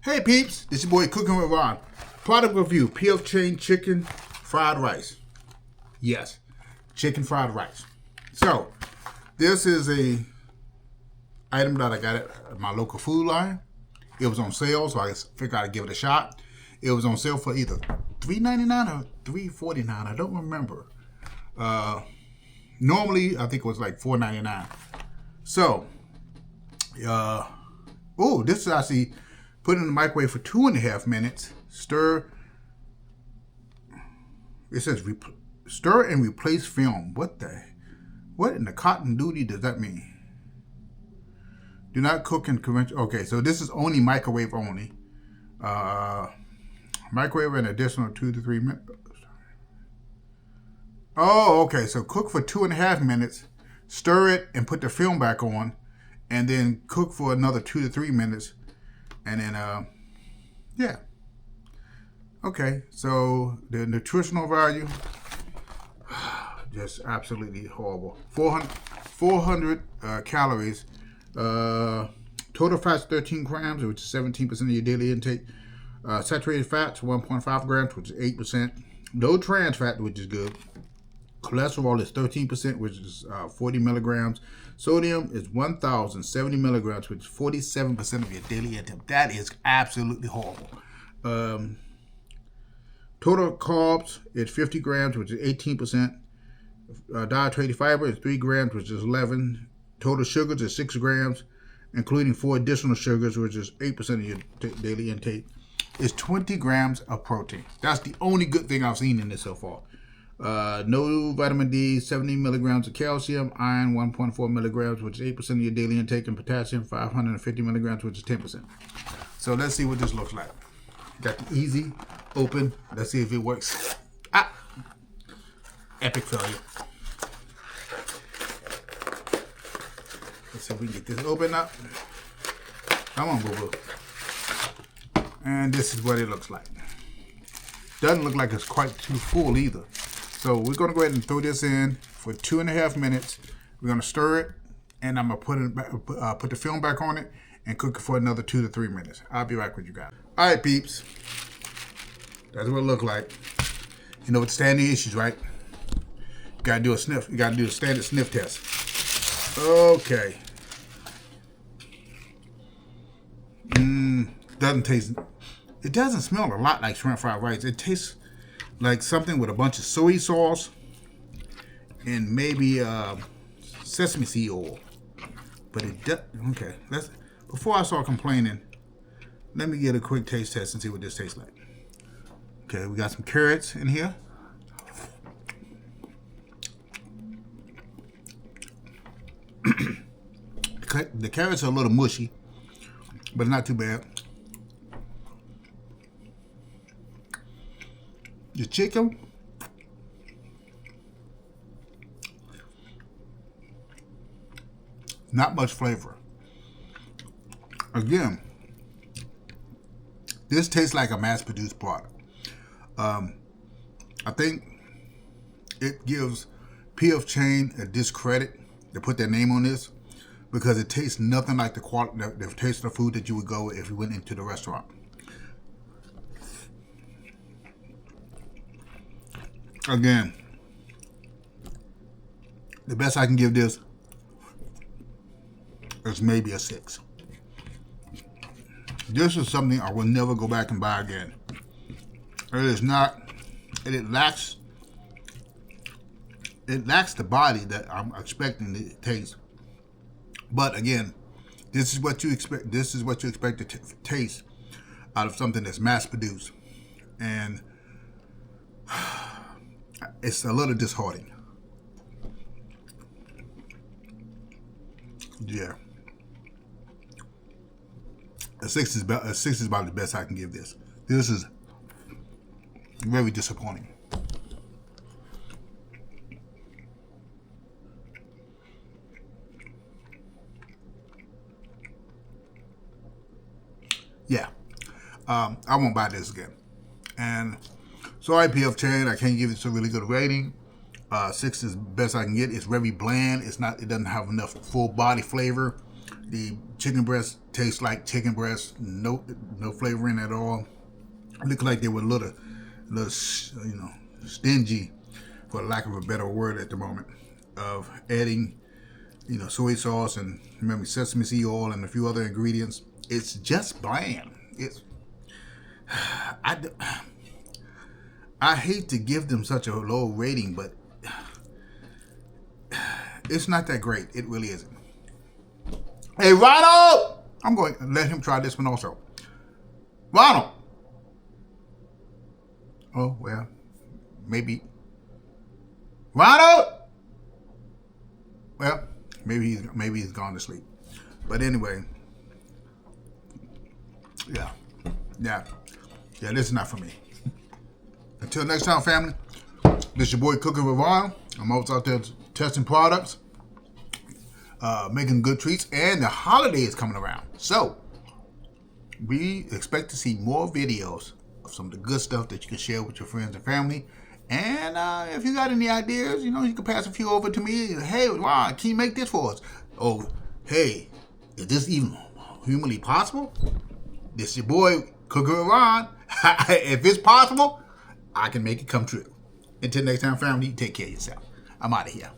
Hey peeps, this your boy Cooking with Ron. Product review, PF Chang chicken fried rice. Yes, chicken fried rice. So, this is a item that I got at my local food line. It was on sale, so I figured I'd give it a shot. It was on sale for either $3.99 or $3.49. I don't remember. Normally, I think it was like $4.99. So, this is actually put in the microwave for 2.5 minutes. Stir. It says stir and replace film. What in the cotton duty does that mean? Do not cook in conventional. Okay, so this is only microwave only. Microwave an additional 2 to 3 minutes. Oh, okay. So cook for 2.5 minutes. Stir it and put the film back on, and then cook for another 2 to 3 minutes, and then yeah. Okay. So the nutritional value, just absolutely horrible. 400 calories. Total fats 13 grams, which is 17% of your daily intake. Saturated fats 1.5 grams, which is 8%. No trans fat, which is good. Cholesterol is 13%, which is 40 milligrams. Sodium is 1,070 milligrams, which is 47% of your daily intake. That is absolutely horrible. Total carbs is 50 grams, which is 18%. Dietary fiber is 3 grams, which is 11. Total sugars is 6 grams, including 4 additional sugars, which is 8% of your daily intake. It's 20 grams of protein. That's the only good thing I've seen in this so far. No vitamin D, 70 milligrams of calcium, iron 1.4 milligrams, which is 8% of your daily intake, and potassium 550 milligrams, which is 10%. So let's see what this looks like. Got the easy open. Let's see if it works. Epic failure. Let's see if we can get this open up. Come on, boo-boo. And this is what it looks like. Doesn't look like it's quite too full either. So we're going to go ahead and throw this in for 2.5 minutes. We're going to stir it, and I'm going to put it back, put the film back on it and cook it for another 2 to 3 minutes. I'll be back with you guys. All right, peeps. That's what it looks like. You know what the standard issues, right? You got to do a sniff. You got to do a standard sniff test. Okay. Doesn't taste. It doesn't smell a lot like shrimp fried rice. It tastes like something with a bunch of soy sauce and maybe sesame seed oil. But it does. Okay. Before I start complaining, let me get a quick taste test and see what this tastes like. Okay, we got some carrots in here. The carrots are a little mushy, but not too bad. The chicken, not much flavor. Again, this tastes like a mass-produced product. I think it gives PF Chang a discredit to put their name on this, because it tastes nothing like the taste of the food that you would go if you went into the restaurant. Again, the best I can give this is maybe a 6. This is something I will never go back and buy again. It is not, it lacks the body that I'm expecting it to taste. But again, this is what you expect. This is what you expect to taste out of something that's mass produced, and it's a little disheartening. Yeah, a 6 is about the best I can give this. This is very disappointing. Yeah, I won't buy this again. And sorry, PF Chang, I can't give this a really good rating. 6 is the best I can get. It's very bland. It doesn't have enough full body flavor. The chicken breast tastes like chicken breast, no flavoring at all. It looked like they were a little, stingy, for lack of a better word at the moment, of adding, soy sauce and remember sesame seed oil and a few other ingredients. It's just bland. I hate to give them such a low rating, but it's not that great. It really isn't. Hey, Ronald! I'm going to let him try this one also. Ronald! Oh, well, maybe. Ronald! Well, maybe he's gone to sleep. But anyway, yeah, this is not for me. Until next time, family, this is your boy Cooking with Ron. I'm always out there testing products, making good treats, and the holiday is coming around. So, we expect to see more videos of some of the good stuff that you can share with your friends and family. And if you got any ideas, you can pass a few over to me. Hey, Ron, can you make this for us? Oh, hey, is this even humanly possible? This is your boy Cooking with Ron. If it's possible, I can make it come true. Until next time, family, take care of yourself. I'm out of here.